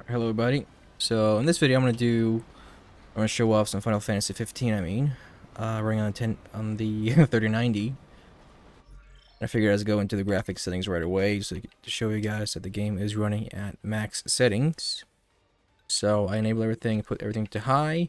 Hello everybody. So in this video I'm gonna show off some Final Fantasy 15. Running on 10 on the 3090. I figured I'd go into the graphics settings right away to show you guys that the game is running at max settings. So I enable everything, put everything to high.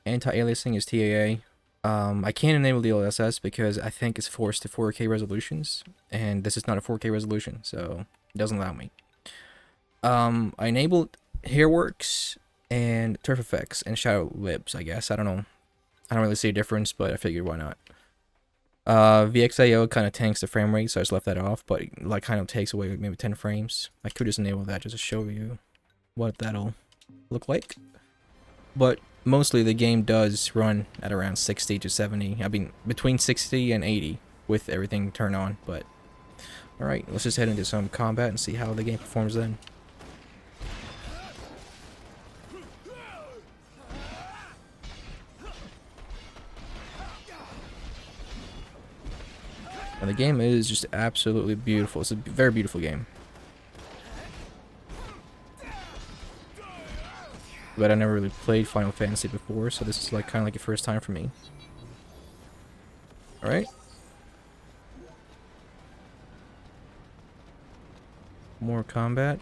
Anti-aliasing is TAA. I can't enable DLSS because I think it's forced to 4K resolutions, and this is not a 4K resolution, so it doesn't allow me. I enabled Hairworks and Turf Effects and Shadowlibs, I guess. I don't know. I don't really see a difference, but I figured why not. VXAO kind of tanks the frame rate, so I just left that off, but it, like kind of takes away maybe 10 frames. I could just enable that just to show you what that'll look like. But mostly the game does run at around 60 to 70. I mean, between 60 and 80 with everything turned on, but alright, let's just head into some combat and see how the game performs then. And the game is just absolutely beautiful. It's a very beautiful game. But I never really played Final Fantasy before, so this is like kind of like a first time for me. Alright. More combat.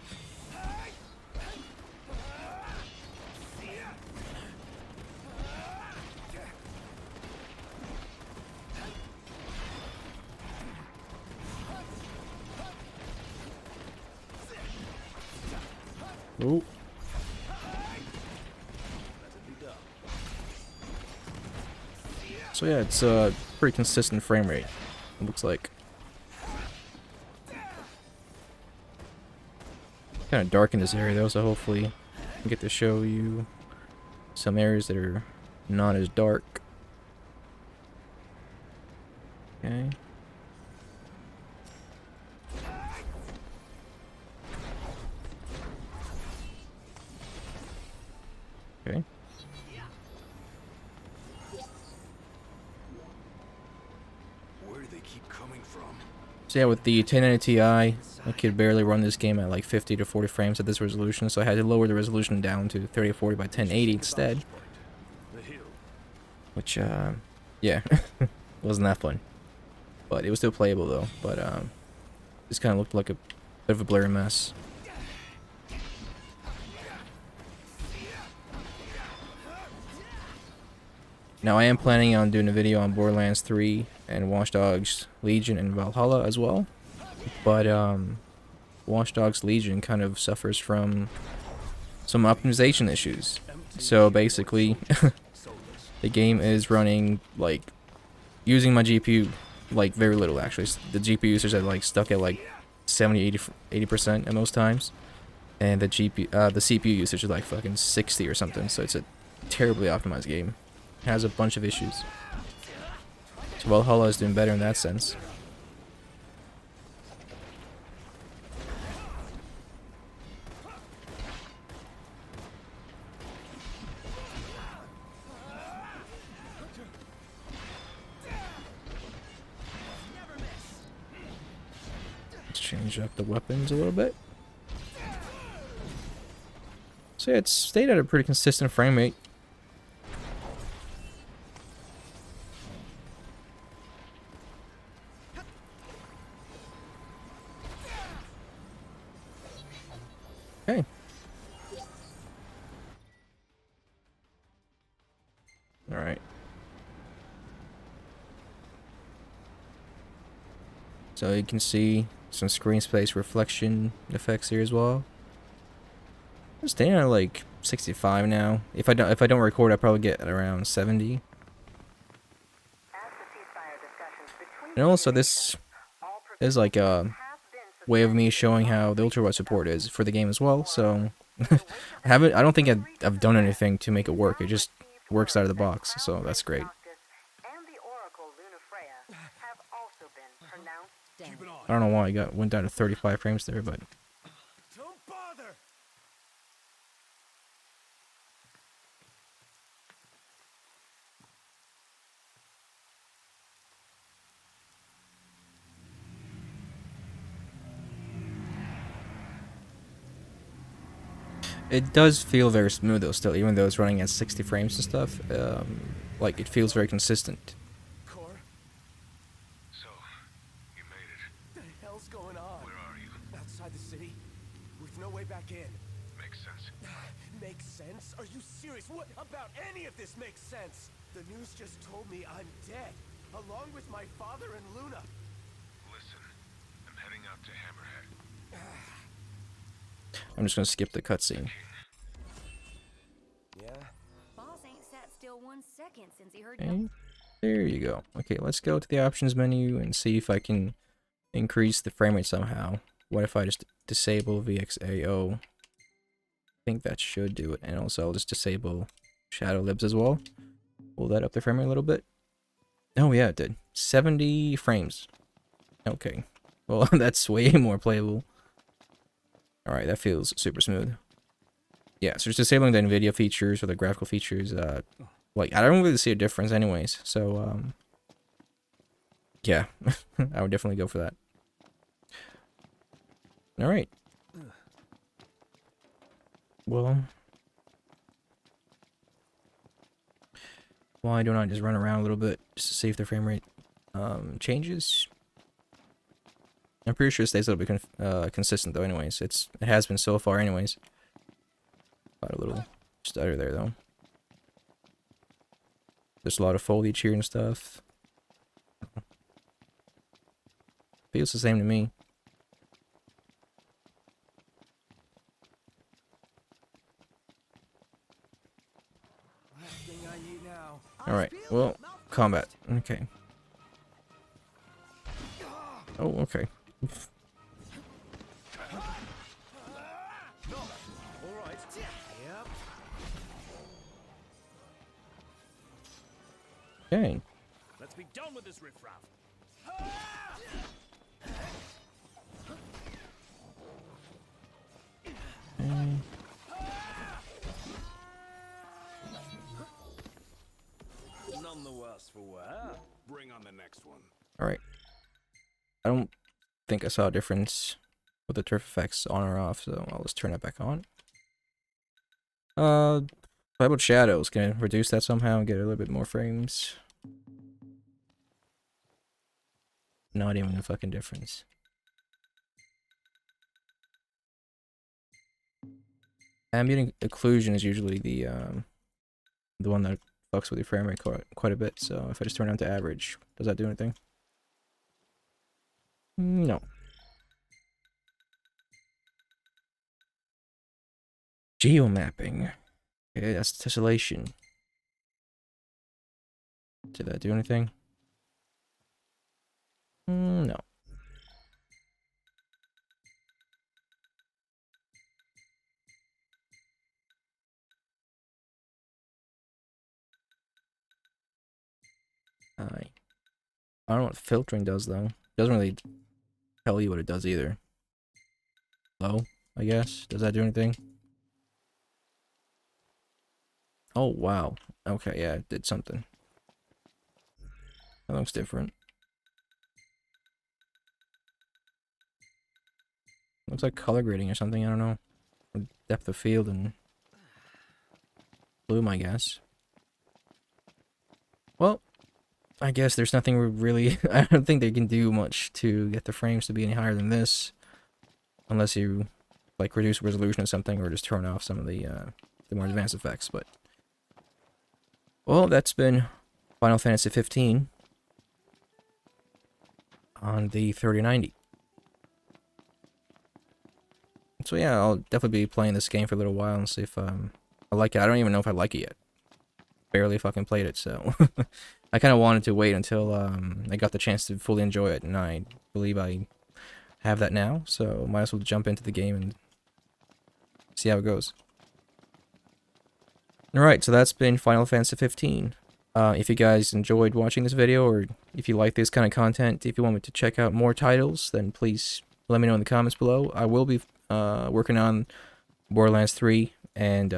Oh. So yeah, it's a pretty consistent frame rate, it looks like. Kind of dark in this area though, so hopefully I get to show you some areas that are not as dark. Okay. Okay. Where do they keep coming from? So yeah, with the 1090 Ti, I could barely run this game at like 50 to 40 frames at this resolution, so I had to lower the resolution down to 3040 by 1080 instead. Which, yeah, wasn't that fun. But it was still playable though, but this kind of looked like a bit of a blurry mess. Now I am planning on doing a video on Borderlands 3 and Watch Dogs Legion and Valhalla as well. But Watch Dogs Legion kind of suffers from some optimization issues. So basically the game is running like using my GPU like very little actually. The GPU usage is like stuck at like 70-80% at most times. And the CPU usage is like fucking 60 or something. So it's a terribly optimized game. Has a bunch of issues. So Valhalla is doing better in that sense. Let's change up the weapons a little bit. So yeah, it's stayed at a pretty consistent frame rate. Okay. Alright. So you can see some screen space reflection effects here as well. I'm staying at like 65 now. If I don't record, I probably get around 70. And also this is like a way of me showing how the Ultrawide support is for the game as well. So I don't think I've done anything to make it work. It just works out of the box. So that's great. I don't know why I went down to 35 frames there, but Don't bother. It does feel very smooth though still, even though it's running at 60 frames and stuff. Like it feels very consistent. Core, So, you made it. the hell's going on? Where are you? Outside the city, with no way back in. Makes sense. Makes sense? Are you serious? What about any of this makes sense? The news just told me I'm dead, along with my father and Luna. Listen, I'm heading out to Hammerhead. I'm just gonna skip the cutscene. Yeah? Boss ain't sat still 1 second since he heard Okay, there you go. Okay, let's go to the options menu and see if I can increase the frame rate somehow. What if I just disable VXAO? I think that should do it. And also I'll just disable Shadowlibs as well. Will that up the frame rate a little bit? Oh yeah, it did. 70 frames. Okay. Well, that's way more playable. Alright, that feels super smooth. Yeah, so just disabling the Nvidia features or the graphical features, like, I don't really see a difference anyways, so, yeah, I would definitely go for that. Alright. Well, why don't I just run around a little bit just to see if the frame rate, changes? I'm pretty sure it stays a little bit consistent though anyways. It has been so far anyways. Got a little stutter there though. There's a lot of foliage here and stuff. Feels the same to me. Last thing I need now. Alright, well, combat. Okay. Oh, okay. Alright. Yep. Okay. Let's be done with this riffraff. Okay. None the worse for wear. Bring on the next one. Alright. I don't think I saw a difference with the turf effects on or off, so I'll just turn it back on. How about shadows? Can I reduce that somehow and get a little bit more frames? Not even a fucking difference. Ambient occlusion is usually the one that fucks with your frame rate quite a bit, so if I just turn it down to average, does that do anything? No. Geomapping. Okay, that's tessellation. Did that do anything? No. I don't know what filtering does though. Doesn't really tell you what it does either. Low, I guess. Does that do anything? Oh wow. Okay, yeah, it did something. That looks different. Looks like color grading or something, I don't know. Or depth of field and bloom, I guess. Well, I guess there's nothing really... I don't think they can do much to get the frames to be any higher than this. Unless you, like, reduce resolution or something, or just turn off some of the more advanced effects, but... Well, that's been Final Fantasy 15 on the 3090. So yeah, I'll definitely be playing this game for a little while and see if I like it. I don't even know if I like it yet. Barely fucking played it, so... I kind of wanted to wait until I got the chance to fully enjoy it, and I believe I have that now, so might as well jump into the game and see how it goes. Alright, so that's been Final Fantasy 15. If you guys enjoyed watching this video, or if you like this kind of content, if you want me to check out more titles, then please let me know in the comments below. I will be working on Borderlands 3 and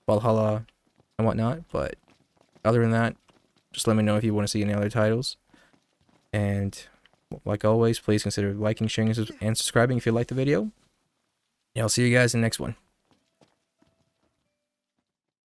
Valhalla and whatnot, but other than that, just let me know if you want to see any other titles. And like always, please consider liking, sharing, and subscribing if you like the video. And I'll see you guys in the next one.